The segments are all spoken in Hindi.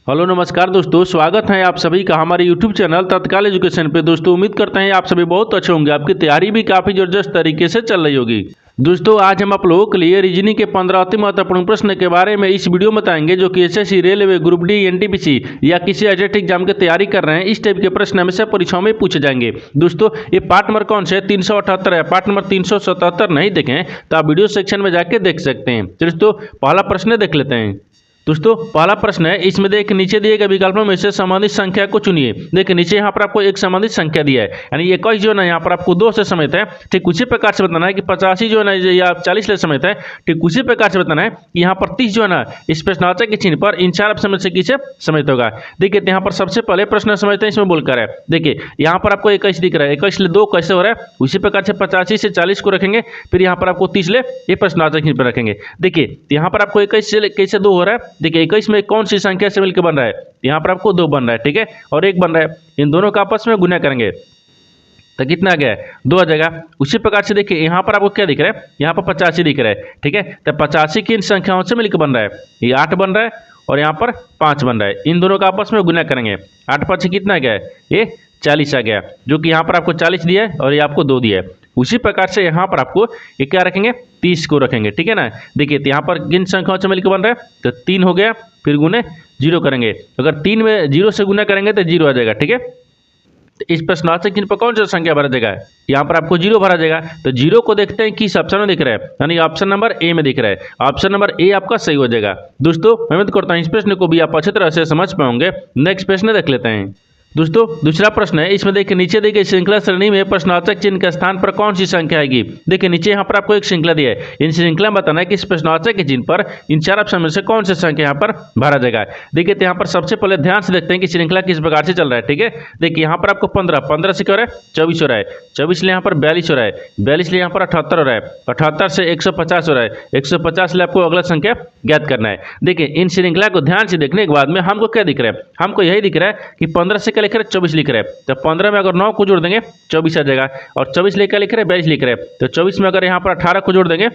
हेलो नमस्कार दोस्तों, स्वागत है आप सभी का हमारे YouTube चैनल तत्काल एजुकेशन पे। दोस्तों उम्मीद करते हैं आप सभी बहुत अच्छे होंगे, आपकी तैयारी भी काफ़ी जबरदस्त तरीके से चल रही होगी। दोस्तों आज हम आप लोगों के लिए रीजनिंग के 15 अति महत्वपूर्ण प्रश्न के बारे में इस वीडियो में बताएंगे, जो कि SSC, railway, group D, NTPC या किसी एजेट एग्जाम की तैयारी कर रहे हैं। इस टाइप के प्रश्न हमेशा परीक्षाओं में पूछे जाएंगे। दोस्तों ये पार्ट नंबर कौन से 378 है, पार्ट नंबर 377 नहीं देखें तो आप वीडियो सेक्शन में जाके देख सकते हैं। दोस्तों पहला प्रश्न देख लेते हैं। दोस्तों पहला प्रश्न है, इसमें देखिए नीचे दिए गए विकल्पों में से संबंधित संख्या को चुनिए। देखिए नीचे यहाँ पर आपको एक संबंधित संख्या दिया है, यानी 21 जो है ना यहाँ पर आपको 2 से समेत है। ठीक उसी प्रकार से बताना है कि 85 जो है ना या 40 से समेत है। ठीक उसी प्रकार से बताना है कि यहाँ पर 30 जो है ना इस प्रश्नार्थक के चिन्ह पर इन चार ऑप्शन में से किसे समेत होगा। देखिए यहाँ पर सबसे पहले प्रश्न समझते हैं, इसमें बोलकर है। देखिए यहाँ पर आपको 21 दिख रहा है, 21 ले 2 कैसे हो रहा है, उसी प्रकार से 85 से 40 को रखेंगे, फिर यहाँ पर आपको 30 ले ये प्रश्नार्थक चिन्ह पर रखेंगे। देखिए यहाँ पर आपको 21 से कैसे 2 हो रहा है। देखिए 21 में कौन सी संख्या से मिलकर बन रहा है, यहाँ पर आपको 2 बन रहा है, ठीक है, और 1 बन रहा है। इन दोनों का आपस में गुना करेंगे तो कितना आ गया है, 2 आ जाएगा। उसी प्रकार से देखिए यहाँ पर आपको क्या दिख रहा है, यहाँ पर 85 दिख रहा है, ठीक है। तो 85 किन संख्याओं से मिलकर बन रहा है, ये 8 बन रहा है और यहाँ पर 5 बन रहा है। इन दोनों का आपस में गुना करेंगे, 8 5 कितना आ गया है, ये 40 आ गया, जो कि यहाँ पर आपको 40 दिया है और ये आपको 2 दिया है। उसी प्रकार से यहाँ पर आपको ये क्या रखेंगे, 30 को रखेंगे, ठीक है ना। देखिए यहाँ पर किन संख्याओं से मिलकर बन रहा है, तो 3 हो गया, फिर गुने 0 करेंगे। अगर 3 में 0 से गुना करेंगे तो 0 आ जाएगा, ठीक है। तो इस प्रश्नार्थक चिन्ह पर कौन सा संख्या भरा जाएगा, यहाँ पर आपको 0 भरा जाएगा। तो 0 को देखते हैं किस ऑप्शन में दिख रहा है, यानी ऑप्शन नंबर ए में दिख रहा है। ऑप्शन नंबर ए आपका सही हो जाएगा। दोस्तों मैं उम्मीद करता हूँ इस प्रश्न को भी आप अच्छी तरह से समझ पाओगे। नेक्स्ट प्रश्न देख लेते हैं। दोस्तों दूसरा प्रश्न है, इसमें देखिए नीचे दी गई श्रृंखला श्रेणी में प्रश्नार्थक चिन्ह के स्थान पर कौन सी संख्या आएगी। देखिए नीचे यहाँ पर आपको एक श्रृंखला दिया है, इन श्रृंखला में बताना है कि इस प्रश्नार्थक के चिन्ह पर इन चार ऑप्शन में से कौन सी संख्या यहाँ पर भरा जाएगा। देखिए तो यहाँ पर सबसे पहले ध्यान से देखते हैं कि श्रृंखला किस प्रकार से चल रहा है, ठीक है। देखिए यहाँ पर आपको 15 से क्या हो रहा है, 24 हो रहा है, 24 ले यहाँ पर 42 हो रहा है, 42 ले यहाँ पर 78 हो रहा है, 78 से 150 हो रहा है, 150 ले आपको अगला संख्या ज्ञात करना है। देखिए इन श्रृंखला को ध्यान से देखने के बाद में हमको क्या दिख रहा है, हमको यही दिख रहा है कि 15 से क्या लिख रहे हैं, 24 लिख रहे हैं। तो 15 में अगर 9 को जोड़ देंगे 24 आ जाएगा, और 24 लेकर लिख रहे हैं 42 लिख रहे हैं। तो 24 में अगर यहाँ पर 18 को जोड़ देंगे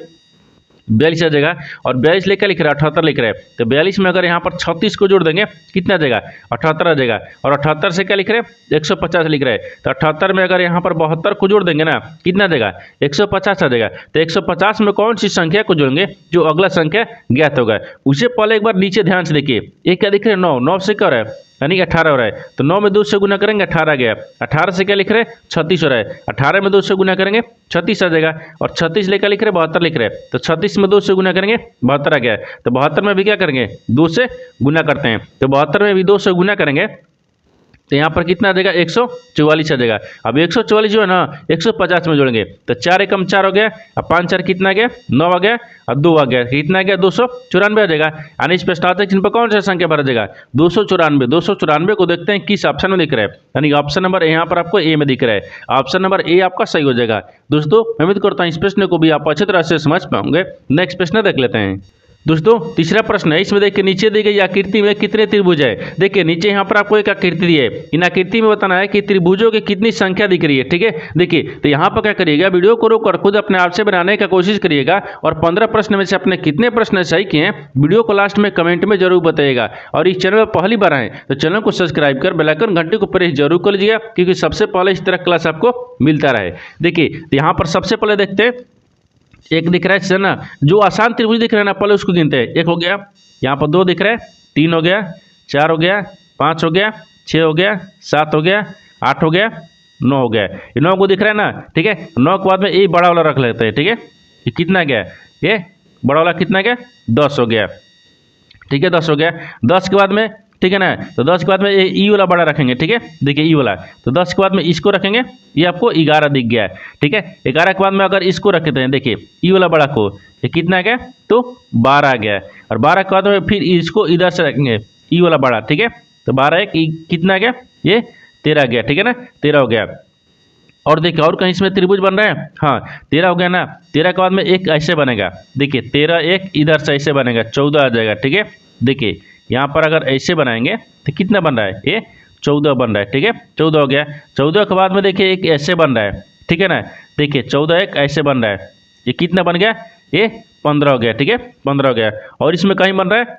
42 आ जाएगा, और 42 लेकर लिख रहे हैं 78 लिख रहे हैं। तो 42 में अगर यहाँ पर 36 को जोड़ देंगे कितना आ जाएगा, 78 आ जाएगा, और 78 से क्या लिख रहे हैं, 150 लिख रहे हैं। तो 78 में अगर यहाँ पर 72 को जोड़ देंगे ना कितना आ जाएगा, 150 आ जाएगा। तो 150 में कौन सी संख्या को जोड़ेंगे जो अगला संख्या ज्ञात होगा। उससे पहले एक बार नीचे ध्यान से देखिए, ये क्या दिख रहे हैं, 9 से क्या हो रहा है, यानी कि 18 हो रहा है। तो 9 में 2 से गुना करेंगे 18 आ गया, 18 से क्या लिख रहे हैं, 36 हो रहा है, 18 में 2 से गुना करेंगे 36 आ जाएगा, और 36 लेकर लिख रहे हैं 72 लिख रहे हैं। तो 36 में 2 से गुना करेंगे 72 आ गया। तो 72 में भी क्या करेंगे, 2 से गुना करते हैं। तो 72 में भी 2 से गुना करेंगे तो यहाँ पर कितना आ जाएगा, 144 आ जाएगा। अब 144 जो है ना 150 में जोड़ेंगे तो 4 एकम 4 हो गया, अब 5 4 कितना आ गया, 9 आ गया, और 2 आ गया, कितना आ गया, 294 आ जाएगा। यानी इस प्रश्नार्थक चिन्ह पर कौन सा संख्या भरा जाएगा, 294। 294 को देखते हैं किस ऑप्शन में दिख रहा है, यानी ऑप्शन नंबर यहाँ पर आपको ए में दिख रहा है। ऑप्शन नंबर ए आपका सही हो जाएगा। दोस्तों मैं उम्मीद करता हूँ इस प्रश्न को भी आप अच्छी तरह से समझ पाओगे। नेक्स्ट प्रश्न देख लेते हैं। दोस्तों तीसरा प्रश्न है, इसमें देखिए नीचे दी गई आकृति में कितने त्रिभुज है। देखिए नीचे यहाँ पर आपको एक आकृति दी है, इन आकृति में बताना है कि त्रिभुजों की कितनी संख्या दिख रही है, ठीक है। देखिए तो यहाँ पर क्या करिएगा, वीडियो को रोककर खुद अपने आप से बनाने का कोशिश करिएगा, और 15 प्रश्न में से अपने कितने प्रश्न सही किए हैं वीडियो को लास्ट में कमेंट में जरूर बताइएगा। और इस चैनल पर पहली बार आए तो चैनल को सब्सक्राइब कर बेल आइकन घंटे को प्रेस जरूर कर लीजिएगा, क्योंकि सबसे पहले इस तरह क्लास आपको मिलता रहे। देखिए यहाँ पर सबसे पहले देखते हैं, एक दिख रहा है ना, जो आसान त्रिभुज दिख रहा है ना पहले उसको गिनते हैं। एक हो गया, यहाँ पर 2 दिख रहा है, 3 हो गया, 4 हो गया, 5 हो गया, 6 हो गया, 7 हो गया, 8 हो गया, 9 हो गया। ये 9 को दिख रहा है ना, ठीक है। 9 के बाद में ये बड़ा वाला रख लेते हैं, ठीक है। ये कितना गया, ये बड़ा वाला कितना गया, 10 हो गया, ठीक है, 10 हो गया। 10 के बाद में, ठीक है ना, तो 10 के बाद में ये ई वाला बड़ा रखेंगे, ठीक है। देखिए ई वाला, तो 10 के बाद में इसको रखेंगे, ये आपको 11 दिख गया है, ठीक है। 11 के बाद में अगर इसको रखते हैं, देखिए ई वाला बड़ा को, ये कितना आ गया, तो 12 आ गया है। और 12 के बाद में फिर इसको इधर से रखेंगे ई वाला बड़ा, ठीक है। तो 12 कितना आ गया, ये 13 आ गया, ठीक है ना, 13 हो गया। और देखिए और कहीं इसमें त्रिभुज बन रहा है, हाँ 13 हो गया ना। 13 के बाद में एक ऐसे बनेगा, देखिए 13 एक इधर से ऐसे बनेगा, 14 आ जाएगा, ठीक है। देखिए यहाँ पर अगर ऐसे बनाएंगे तो कितना बन रहा है, ये 14 बन रहा है, ठीक है, 14 हो गया। 14 के बाद में देखिए एक ऐसे बन रहा है, ठीक है ना। देखिए 14 एक ऐसे बन रहा है, ये कितना बन गया, ये 15 हो गया, ठीक है, 15 हो गया। और इसमें कहीं बन रहा है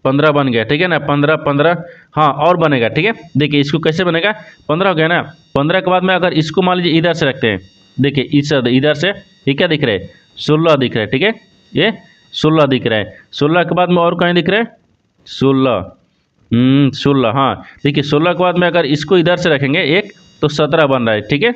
15 बन गया, ठीक है ना, 15 15, हाँ और बनेगा, ठीक है। देखिए इसको कैसे बनेगा, 15 हो गया ना, 15 के बाद में अगर इसको मान लीजिए इधर से रखते हैं, देखिए इस इधर से ये क्या दिख रहा है, 16 दिख रहा है, ठीक है, ये 16 दिख रहा है। 16 के बाद में और कहीं दिख रहा है, 16, 16, हाँ देखिए 16 के बाद में अगर इसको इधर से रखेंगे एक, तो 17 बन रहा है, ठीक है।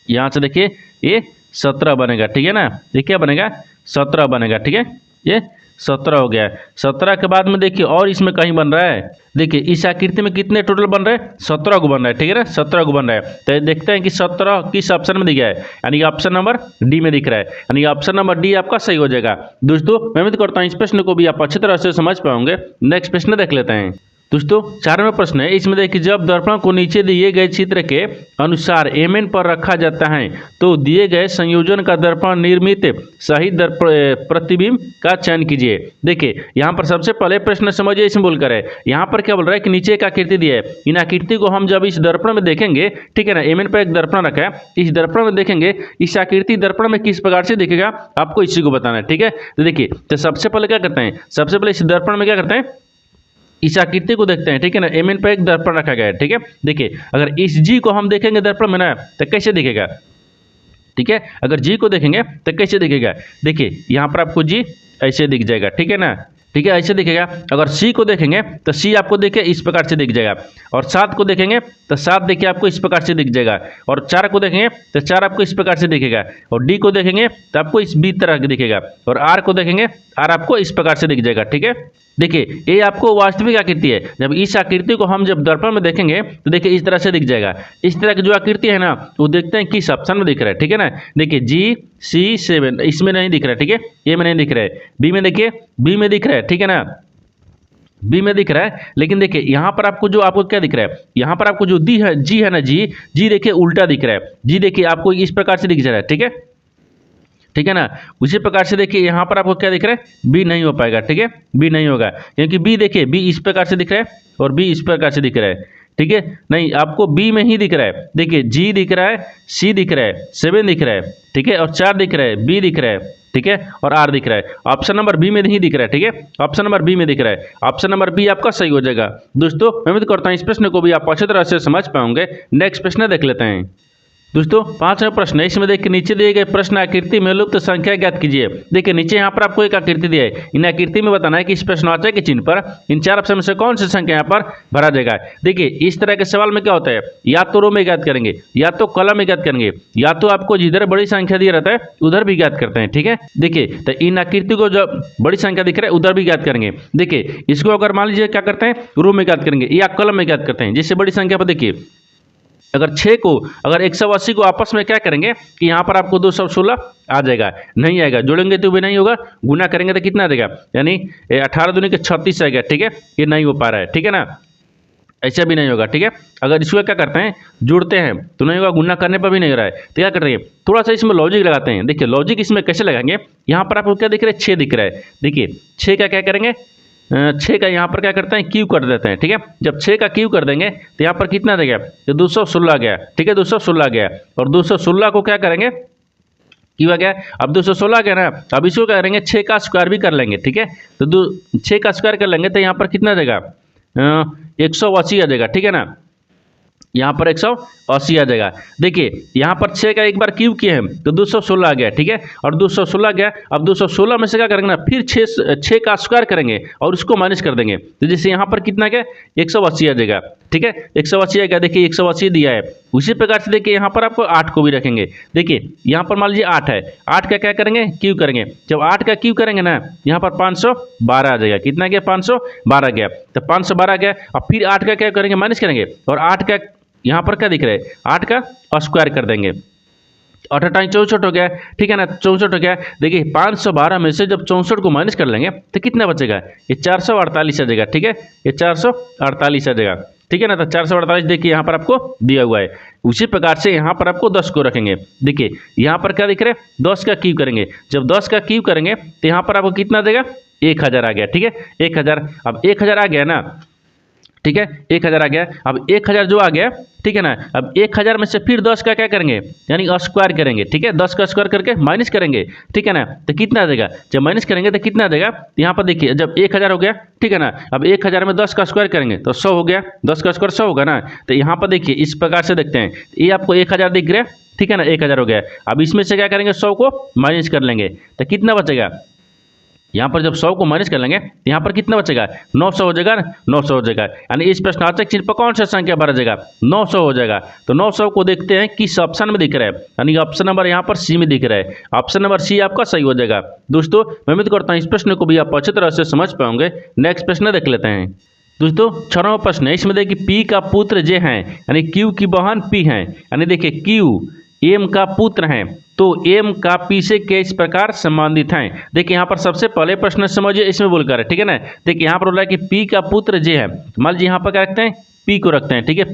यहाँ से देखिए ये 17 बनेगा, ठीक है ना, ये क्या बनेगा, 17 बनेगा, ठीक है, ये 17 हो गया। 17 के बाद में देखिए और इसमें कहीं बन रहा है, देखिए इस आकृति में कितने टोटल बन रहे हैं, 17 को बन रहा है, ठीक है ना, 17 को बन रहा है। तो देखते हैं कि 17 किस ऑप्शन में दिख गया है, यानी ऑप्शन नंबर डी में दिख रहा है, यानी ऑप्शन नंबर डी आपका सही हो जाएगा। दोस्तों मैं उम्मीद करता हूँ इस प्रश्न को भी आप अच्छी तरह से समझ पाओगे। नेक्स्ट प्रश्न देख लेते हैं। दोस्तों 4वां प्रश्न है, इसमें देखिए जब दर्पण को नीचे दिए गए चित्र के अनुसार एमएन पर रखा जाता है तो दिए गए संयोजन का दर्पण निर्मित सही प्रतिबिंब का चयन कीजिए। देखिए यहाँ पर सबसे पहले प्रश्न समझिए, इसमें बोलकर है, यहाँ पर क्या बोल रहा है कि नीचे एक आकृति दी है, इन आकृति को हम जब इस दर्पण में देखेंगे, ठीक है ना, एमएन पर एक दर्पण रखा है, इस दर्पण में देखेंगे, इस आकृति दर्पण में किस प्रकार से दिखेगा आपको इसी को बताना है, ठीक है। तो देखिए तो सबसे पहले क्या करते हैं, सबसे पहले इस दर्पण में क्या करते हैं, इस आकृति को देखते हैं, ठीक है ना, एमएन पर एक दर्पण रखा गया है, ठीक है। देखिए अगर इस जी को हम देखेंगे दर्पण में ना, तो कैसे दिखेगा, ठीक है, अगर जी को देखेंगे तो कैसे दिखेगा, देखिए यहाँ पर आपको जी ऐसे दिख जाएगा, ठीक है ना, ठीक है, ऐसे दिखेगा। अगर सी को देखेंगे तो सी आपको देखिए इस प्रकार से दिख जाएगा, और 7 को देखेंगे तो 7 देखिए आपको इस प्रकार से दिख जाएगा, और 4 को देखेंगे तो 4 आपको इस प्रकार से दिखेगा, और डी को देखेंगे तो आपको इस बी तरह के दिखेगा, और आर को देखेंगे आर आपको इस प्रकार से दिख जाएगा, ठीक है। देखिए ये आपको वास्तविक आकृति है, जब इस आकृति को हम जब दर्पण में देखेंगे तो देखिए इस तरह से दिख जाएगा। इस तरह की जो आकृति है ना वो देखते हैं किस ऑप्शन में दिख रहा है, ठीक है ना। देखिए G7 इसमें नहीं दिख रहा है, ठीक है, ये में नहीं दिख रहा है, बी में देखिए, बी में दिख रहा है, ठीक है ना, बी में दिख रहा है। लेकिन देखिए यहाँ पर आपको क्या दिख रहा है, यहाँ पर आपको जो डी है, जी है ना, जी देखिए उल्टा दिख रहा है, जी देखिए आपको इस प्रकार से दिख रहा है, ठीक है, ठीक है ना। उसी प्रकार से देखिए यहाँ पर आपको क्या दिख रहा है, बी नहीं हो पाएगा, ठीक है, बी नहीं होगा, क्योंकि बी देखिए बी इस प्रकार से दिख रहा है और बी इस प्रकार से दिख रहा है, ठीक है, नहीं आपको बी में ही दिख रहा है। देखिए जी दिख रहा है, सी दिख रहा है, 7 दिख रहा है, ठीक है, और 4 दिख रहा है, बी दिख रहा है, ठीक है, और आर दिख रहा है। ऑप्शन नंबर बी में नहीं दिख रहा है, ठीक है, ऑप्शन नंबर बी में दिख रहा है, ऑप्शन नंबर बी आपका सही हो जाएगा। दोस्तों मैं उम्मीद करता हूँ इस प्रश्न को भी आप अच्छी तरह से समझ पाओगे। नेक्स्ट प्रश्न देख लेते हैं। दोस्तों 5वां प्रश्न है, इसमें देखिए नीचे दिए गए प्रश्न आकृति में लुप्त संख्या ज्ञात कीजिए। देखिए नीचे यहाँ पर आपको एक आकृति दी है, इन आकृति में बताना है कि इस प्रश्नवाचक के चिन्ह पर इन 4 ऑप्शन में से कौन सी संख्या यहाँ पर भरा जाएगा। देखिए इस तरह के सवाल में क्या होता है, या तो रो में ज्ञात करेंगे, या तो कॉलम में ज्ञात करेंगे, या तो आपको जिधर बड़ी संख्या दिया रहता है उधर भी ज्ञात करते हैं, ठीक है। देखिए तो इन आकृति को जब बड़ी संख्या दिख रहा है उधर भी ज्ञात करेंगे। देखिए इसको अगर मान लीजिए क्या करते हैं, रो में ज्ञात करेंगे या कॉलम में ज्ञात करते हैं। जिससे बड़ी संख्या पर देखिए अगर 6 को अगर 180 को आपस में क्या करेंगे कि यहाँ पर आपको 216 आ जाएगा, नहीं आएगा, जोड़ेंगे तो भी नहीं होगा, गुना करेंगे तो कितना आ जाएगा, यानी 18 दूनी के 36 आएगा, ठीक है, ये नहीं हो पा रहा है, ठीक है ना, ऐसा भी नहीं होगा, ठीक है। अगर इसको क्या करते हैं, जोड़ते हैं तो नहीं होगा, गुना करने पर भी नहीं हो रहा है, तो क्या करते हैं, थोड़ा सा इसमें लॉजिक लगाते हैं। देखिए लॉजिक इसमें कैसे लगाएंगे, यहाँ पर आपको क्या दिख रहा है, 6 दिख रहा है, देखिए 6 का क्या करेंगे, 6 का यहाँ पर क्या करते हैं, क्यू कर देते हैं, ठीक है। जब 6 का क्यू कर देंगे तो यहाँ पर कितना देगा, तो 216 गया, ठीक है, 216 गया, और 216 को क्या करेंगे, क्यू आ गया, अब 216 गया ना, अब इसको क्या करेंगे, 6 का स्क्वायर भी कर लेंगे, ठीक है, तो 6 का स्क्वायर कर लेंगे तो यहाँ पर कितना देगा, 180 आ जाएगा, ठीक है ना, यहाँ पर 180 आ जाएगा। देखिए यहाँ पर 6 का एक बार क्यूब किए हैं तो 216 आ गया, ठीक है, और 216 गया, अब 216 में से क्या करेंगे ना, फिर 6 का स्क्वायर करेंगे और उसको माइनस कर देंगे, तो जैसे यहाँ पर कितना गया, 180 आ जाएगा, ठीक है, 180 आ गया। देखिए 180 दिया है, उसी प्रकार से देखिए यहाँ पर आपको 8 को भी रखेंगे। देखिए यहाँ पर मान लीजिए 8 है, 8 का क्या करेंगे, क्यू करेंगे, जब 8 का क्यू करेंगे ना यहाँ पर 512 आ जाएगा, कितना गया, 512 गया, तो 512 गया, अब फिर 8 का क्या करेंगे, माइनस करेंगे, और 8 का यहाँ पर क्या दिख रहा है, 8 का स्क्वायर कर देंगे, 8 टाइम 64 हो गया, ठीक है ना, 64 हो गया। देखिए 512 में से जब 64 को माइनस कर लेंगे तो कितना बचेगा, ये 448 आ जाएगा, ठीक है, ये 448 आ जाएगा, ठीक है ना, तो 448 देखिए यहाँ पर आपको दिया हुआ है। उसी प्रकार से यहाँ पर आपको 10 को रखेंगे। देखिए यहाँ पर क्या दिख रहा है, 10 का क्यूब करेंगे, जब 10 का क्यूब करेंगे तो यहाँ पर आपको कितना देगा, 1000 आ गया, ठीक है, 1000। अब 1000 आ गया ना, ठीक है, 1000 आ गया। अब 1000 जो आ गया, ठीक है ना, अब 1000 में से फिर 10 का क्या करेंगे, यानी स्क्वायर करेंगे। ठीक है, 10 का स्क्वायर करके माइनस करेंगे। ठीक है ना, तो कितना आ जाएगा, जब माइनस करेंगे तो कितना आ जाएगा, यहाँ पर देखिए जब 1000 हो गया, ठीक है ना, अब 1000 में 10 का स्क्वायर करेंगे तो 100 हो गया, 10 का स्क्वायर 100 होगा ना। तो यहाँ पर देखिए इस प्रकार से देखते हैं, ये आपको 1000 दिख रहा है, ठीक है ना, 1000 हो गया। अब इसमें से क्या करेंगे, 100 को माइनस कर लेंगे तो कितना बचेगा, यहाँ पर जब 100 को माइनस कर लेंगे तो यहाँ पर कितना बचेगा, 900 हो जाएगा, 900 हो जाएगा। यानी इस प्रश्नार्थक चिन्ह पर कौन सा संख्या भरा जाएगा, 900 हो जाएगा। तो 900 को देखते हैं किस ऑप्शन में दिख रहा है, यानी ऑप्शन नंबर यहाँ पर सी में दिख रहा है। ऑप्शन नंबर सी आपका सही हो जाएगा। दोस्तों मैं उम्मीद करता हूँ इस प्रश्न को भी आप अच्छी तरह से समझ पाओगे। नेक्स्ट प्रश्न देख लेते हैं। दोस्तों 6वां प्रश्न है, इसमें देखिए पी का पुत्र जे हैं, यानी क्यू की बहन पी हैं, यानी देखिए क्यू एम का पुत्र हैं, तो एम का पी से किस प्रकार संबंधित हैं। देखिए यहाँ पर सबसे पहले प्रश्न समझिए, इसमें बोलकर, ठीक है ना। देखिए यहाँ पर बोल रहा है कि पी का पुत्र जे है, मान लीजिए यहाँ पर क्या रखते हैं, पी को रखते हैं, ठीक है।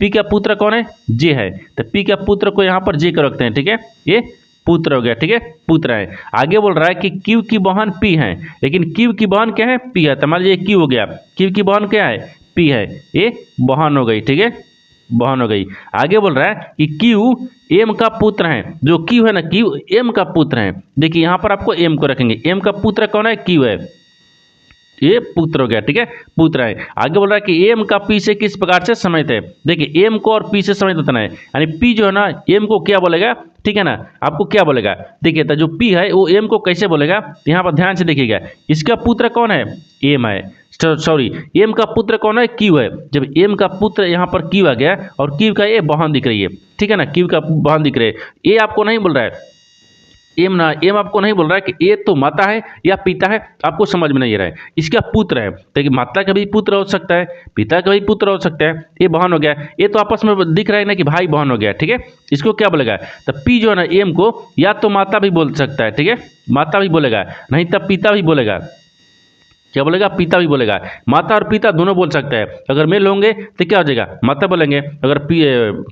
पी का पुत्र कौन है, जे है, तो पी का पुत्र को यहाँ पर जे को रखते हैं, ठीक है, ये पुत्र हो गया, ठीक है, पुत्र है। आगे बोल रहा है कि क्यू की बहन पी है, लेकिन क्यू की बहन क्या है, पी है, तो मान लीजिए क्यू हो गया, क्यू की बहन क्या है, पी है, ये बहन हो गई, ठीक है, बहन हो गई। आगे बोल रहा है कि क्यू एम का पुत्र है, जो क्यू है ना, क्यू एम का पुत्र है। देखिए यहाँ पर आपको एम को रखेंगे, एम का पुत्र कौन है, क्यू है, ये पुत्र हो गया, ठीक है, पुत्र है। आगे बोल रहा है कि एम का पी से किस प्रकार से समित है। देखिए एम को और पी से समित होता है, यानी पी जो है ना एम को क्या बोलेगा, ठीक है ना, आपको क्या बोलेगा। देखिए तो जो पी है वो एम को कैसे बोलेगा, यहाँ पर ध्यान से देखिएगा, इसका पुत्र कौन है, एम है, सॉरी एम का पुत्र कौन है, क्यू है। जब एम का पुत्र यहाँ पर क्यू आ गया और क्यू का ये बहन दिख रही है, ठीक है ना, क्यू का बहन दिख रही है, ये आपको नहीं बोल रहा है एम ना, एम आपको नहीं बोल रहा है कि ये तो माता है या पिता है, आपको समझ में नहीं आ रहा है, इसका पुत्र है। देखिए माता का भी पुत्र हो सकता है, पिता का भी पुत्र हो सकता है, ये बहन हो गया, ये तो आपस में दिख रहा है ना कि भाई बहन हो गया, ठीक है। इसको क्या बोलेगा, तो पी जो है ना एम को या तो माता भी बोल सकता है, ठीक है, माता भी बोलेगा, नहीं तब पिता भी बोलेगा, क्या बोलेगा, पिता भी बोलेगा। माता और पिता दोनों बोल सकते हैं। अगर मेल होंगे तो क्या हो जाएगा, माता बोलेंगे, अगर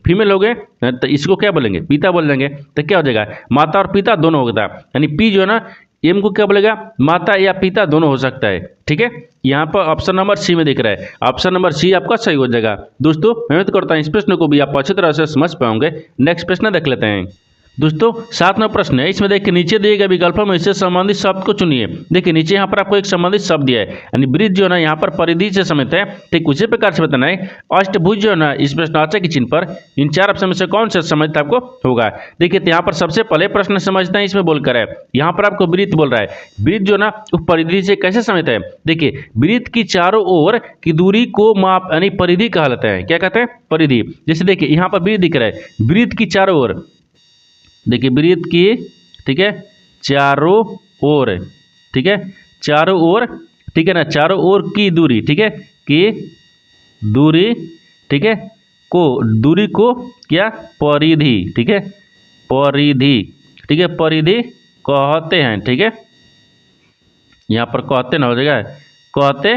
फीमेल होंगे तो इसको क्या बोलेंगे, पिता बोल देंगे, तो क्या हो जाएगा, माता और पिता दोनों होता है। यानी पी जो है ना एम को क्या बोलेगा, माता या पिता दोनों हो सकता है, ठीक है। यहाँ पर ऑप्शन नंबर सी में दिख रहा है, ऑप्शन नंबर सी आपका सही हो जाएगा। दोस्तों मैं उम्मीद करता हूँ इस प्रश्न को भी आप अच्छी तरह से समझ पाओगे। नेक्स्ट प्रश्न देख लेते हैं। दोस्तों 7वां प्रश्न है, इसमें देखिए नीचे दिए गए विकल्पों में इससे संबंधित शब्द को चुनिए। देखिए नीचे यहाँ पर आपको एक संबंधित शब्द दिया है, यानी वृत्त जो है ना यहाँ पर परिधि से समित है, ठीक उसी प्रकार से बताना है। अष्टभुज जो है ना इस प्रश्नार्थक के चिन्ह पर इन 4 ऑप्शन में से कौन सा समित आपको होगा। देखिए तो यहाँ पर सबसे पहले प्रश्न समझते हैं, इसमें बोलकर है, यहाँ पर आपको वृत्त बोल रहा है, वृत्त जो ना उस परिधि से कैसे समित है। देखिए वृत्त की चारों ओर की दूरी को माप यानी परिधि कहलाता है, क्या कहते हैं, परिधि। जैसे देखिए यहाँ पर वृत्त दिख रहा है, वृत्त की चारों ओर, देखिए वृत्त की, ठीक है, चारों ओर, ठीक है, चारों ओर, ठीक है ना, चारों ओर की दूरी, ठीक है, की दूरी, ठीक है, को दूरी को क्या, परिधि, ठीक है, परिधि, ठीक है, परिधि कहते हैं, ठीक है, यहाँ पर कहते ना हो जाएगा, कहते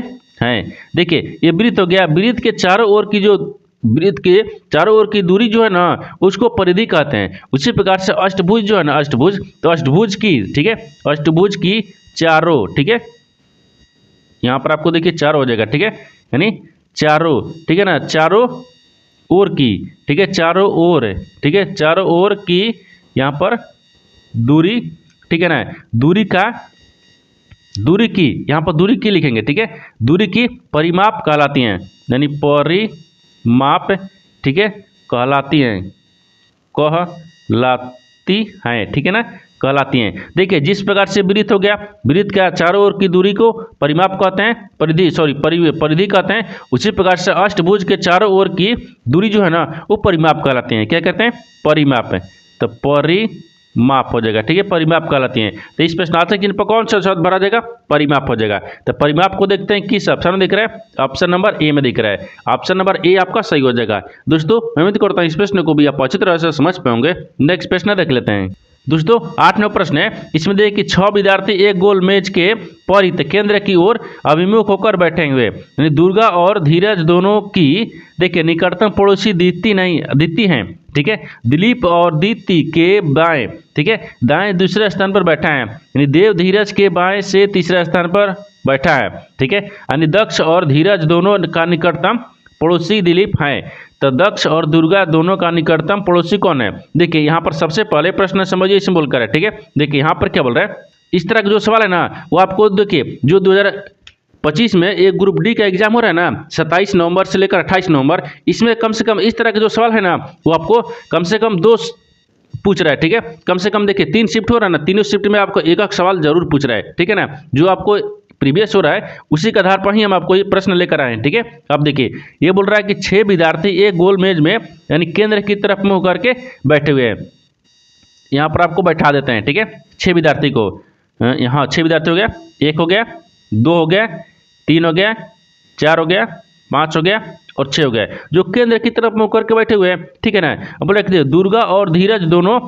हैं। देखिए ये वृत्त हो गया, वृत्त के चारों ओर की जो, वृत्त के चारों ओर की दूरी जो है ना उसको परिधि कहते हैं। उसी प्रकार से अष्टभुज जो है ना, अष्टभुज, तो अष्टभुज की, ठीक है, अष्टभुज की चारों, ठीक है, यहाँ पर आपको देखिए चारों हो जाएगा, ठीक है, यानी चारों, ठीक है ना, चारों ओर की, ठीक है, चारों ओर, ठीक है, चारों ओर की यहाँ पर दूरी, ठीक है ना, दूरी का, दूरी की, यहाँ पर दूरी की लिखेंगे, ठीक है, दूरी की परिमाप कहलाती हैं, यानी परिमाप, ठीक है, कहलाती हैं, कहलाती हैं, ठीक है ना, कहलाती हैं। देखिए जिस प्रकार से वृत्त हो गया, वृत्त का चारों ओर की दूरी को परिमाप कहते हैं, परिधि, सॉरी परिधि कहते हैं। उसी प्रकार से अष्टभुज के चारों ओर की दूरी जो है ना वो परिमाप कहलाती हैं, क्या कहते हैं, परिमाप, तो परिमाप हो जाएगा, ठीक है, परिमाप कहलाती हैं। तो इस प्रश्नार्थक चिन्ह पर कौन सा शब्द भरा जाएगा, परिमाप हो जाएगा। तो परिमाप को देखते हैं किस ऑप्शन में दिख रहा है, ऑप्शन नंबर ए में दिख रहा है, ऑप्शन नंबर ए आपका सही हो जाएगा। दोस्तों मैं उम्मीद करता हूँ इस प्रश्न को भी आप अच्छी तरह से समझ पाओगे। नेक्स्ट प्रश्न देख लेते हैं। दोस्तों 8वां प्रश्न है, इसमें देखिए कि 6 विद्यार्थी एक गोल मेज के परित केंद्र की ओर अभिमुख होकर बैठे हुए, यानी दुर्गा और धीरज दोनों की देखिए निकटतम पड़ोसी दीप्ति हैं, ठीक है, दिलीप और दीप्ति के बाएं, ठीक है, दाएं दूसरे स्थान पर बैठा है, यानी देव धीरज के बाएं से तीसरे स्थान पर बैठा है। ठीक है, यानी दक्ष और धीरज दोनों का निकटतम पड़ोसी दिलीप हैं। तो दक्ष और दुर्गा दोनों का निकटतम पड़ोसी कौन है? देखिए यहाँ पर सबसे पहले प्रश्न समझिए, इसमें बोलकर है। ठीक है, देखिए यहाँ पर क्या बोल रहा है, इस तरह का जो सवाल है ना वो आपको देखिए जो 2025 में एक ग्रुप डी का एग्जाम हो रहा है ना 27 नवंबर से लेकर 28 नवंबर, इसमें कम से कम इस तरह के जो सवाल है ना वो आपको कम से कम 2 पूछ रहा है। ठीक है, कम से कम देखिए 3 शिफ्ट हो रहा है ना, तीनों शिफ्ट में आपको एक एक सवाल जरूर पूछ रहा है। ठीक है ना, जो आपको प्रीवियस हो रहा है उसी के आधार पर ही हम आपको ये प्रश्न लेकर आए हैं। ठीक है, अब देखिए ये बोल रहा है कि 6 विद्यार्थी एक गोल मेज में यानी केंद्र की तरफ मुंह करके बैठे हुए हैं। यहाँ पर आपको बैठा देते हैं। ठीक है, 6 विद्यार्थी को, यहाँ 6 विद्यार्थी हो गया, 1 हो गया, 2 हो गया, 3 हो गया, 4 हो गया, 5 हो गया और 6 हो गया, जो केंद्र की तरफ मुंह करके बैठे हुए हैं। ठीक है ना, अब बोले दुर्गा और धीरज दोनों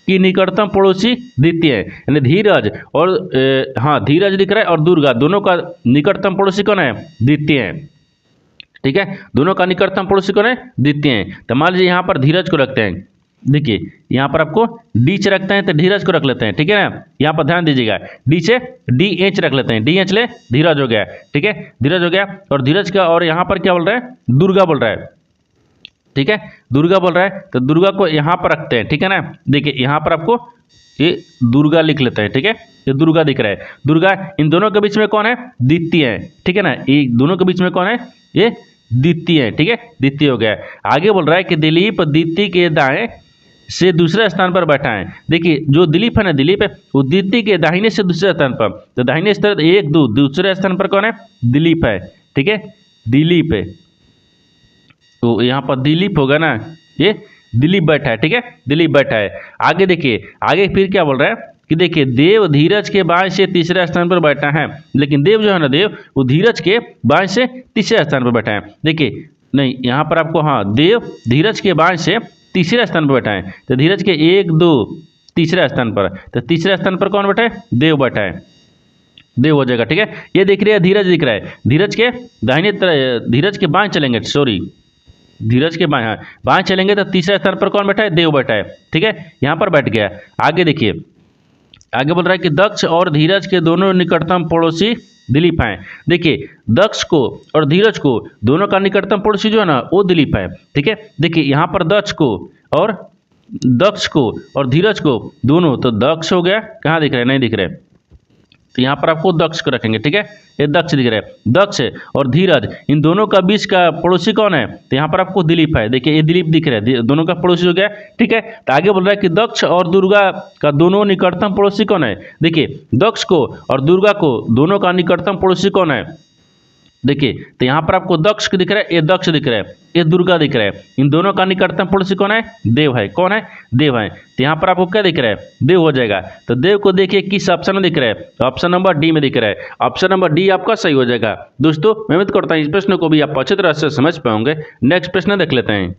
की निकटतम पड़ोसी दिखती है, यानी धीरज और हाँ धीरज दिख रहा है और दुर्गा दोनों का निकटतम पड़ोसी कौन है? दिखती हैं। ठीक है, दोनों का निकटतम पड़ोसी कौन है? दिखती हैं। तो मान लीजिए यहाँ पर धीरज को रखते हैं, देखिए यहाँ पर आपको डीच रखते हैं तो धीरज को रख लेते हैं। ठीक है ना, यहाँ पर ध्यान दीजिएगा, डी से डी एच रख लेते हैं, डी एच ले धीरज हो गया। ठीक है, धीरज हो गया और धीरज का, और यहाँ पर क्या बोल रहा है? दुर्गा बोल रहा है। ठीक है, दुर्गा बोल रहा है तो दुर्गा को यहाँ पर रखते हैं। ठीक है ना, देखिए यहाँ पर आपको ये दुर्गा लिख लेते हैं। ठीक है, ये दुर्गा दिख रहा है, दुर्गा। इन दोनों के बीच में कौन है? द्वितीय है। ठीक है ना, ये दोनों के बीच में कौन है? ये द्वितीय है। ठीक है, द्वितीय हो गया। आगे बोल रहा है कि दिलीप द्वितीय के दाएं से दूसरे स्थान पर बैठा है। देखिए जो दिलीप है ना, दिलीप है वो द्वितीय के दाहिने से दूसरे स्थान पर, तो दाहिने स्थान 1 2, दूसरे स्थान पर कौन है? दिलीप है। ठीक है, दिलीप है, तो यहाँ पर दिलीप होगा ना, ये दिलीप बैठा है। ठीक है, दिलीप बैठा है। आगे देखिए, आगे फिर क्या बोल रहा है कि देखिए देव धीरज के बाएं से तीसरे स्थान पर बैठा है, लेकिन देव जो है ना, देव वो धीरज के बाएं से तीसरे स्थान पर बैठा है। देखिए नहीं, यहाँ पर आपको हाँ देव धीरज के बाएं से तीसरे स्थान पर बैठा है, तो धीरज के 1 2 तीसरे स्थान पर, तो तीसरे स्थान पर कौन बैठा है? देव बैठा है, देव हो जाएगा। ठीक है, ये दिख रही है धीरज दिख रहा है, धीरज के दाहिने तरफ, धीरज के बाएं चलेंगे, सॉरी धीरज के बाएं, बाएं चलेंगे तो तीसरे स्थान पर कौन बैठा है? देव बैठा है। ठीक है, यहाँ पर बैठ गया। आगे देखिए, आगे बोल रहा है कि दक्ष और धीरज के दोनों निकटतम पड़ोसी दिलीप हैं। देखिए दक्ष को और धीरज को दोनों का निकटतम पड़ोसी जो है ना वो दिलीप है। ठीक है, देखिए यहाँ पर दक्ष को और धीरज को दोनों, तो दक्ष हो गया, कहाँ दिख रहा है? नहीं दिख रहा है, तो यहाँ पर आपको दक्ष को रखेंगे। ठीक है, ये दक्ष दिख रहा है, दक्ष और धीरज इन दोनों का बीच का पड़ोसी कौन है? तो यहाँ पर आपको दिलीप है। देखिए ये दिलीप दिख रहा है, दोनों का पड़ोसी हो गया। ठीक है, तो आगे बोल रहा है कि दक्ष और दुर्गा का दोनों निकटतम पड़ोसी कौन है? देखिए दक्ष को और दुर्गा को दोनों का निकटतम पड़ोसी कौन है? देखिए तो यहाँ पर आपको दक्ष दिख रहा है, ये दक्ष दिख रहा है, ये दुर्गा दिख रहा है, इन दोनों का निकटतम पड़ोसी कौन है? देव है। कौन है? देव है। तो यहाँ पर आपको क्या दिख रहा है? देव हो जाएगा। तो देव को देखिए किस ऑप्शन में दिख रहा है? तो ऑप्शन नंबर डी में दिख रहा है। ऑप्शन नंबर डी आपका सही हो जाएगा। दोस्तों मैं उम्मीद करता हूँ इस प्रश्न को भी आप अच्छी तरह से समझ पाओगे। नेक्स्ट प्रश्न देख लेते हैं।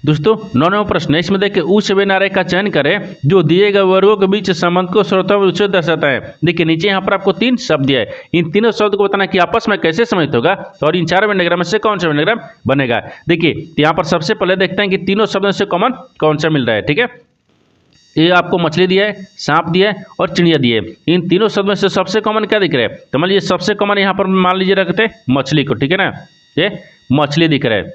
दोस्तों 9वां प्रश्न, इसमें देखिए उच्च नारे का चयन करें जो दिए गए वर्गों के बीच संबंध को स्वतः रूप से दर्शाता है। देखिए नीचे यहाँ पर आपको 3 शब्द दिया है, इन तीनों शब्द को बताना कि आपस में कैसे सम्मिलित होगा और इन 4 वेंडाग्राम में से कौन सा वेंडाग्राम बनेगा। देखिए यहाँ पर सबसे पहले देखते हैं कि तीनों शब्दों से कॉमन कौन सा मिल रहा है। ठीक है, ये आपको मछली दिया है, सांप दिया है और चिड़िया दिए। इन तीनों शब्दों में से सबसे कॉमन क्या दिख रहा है? तो मान लीजिए सबसे कॉमन यहाँ पर मान लीजिए रखते हैं मछली को। ठीक है ना, ये मछली दिख रहा है,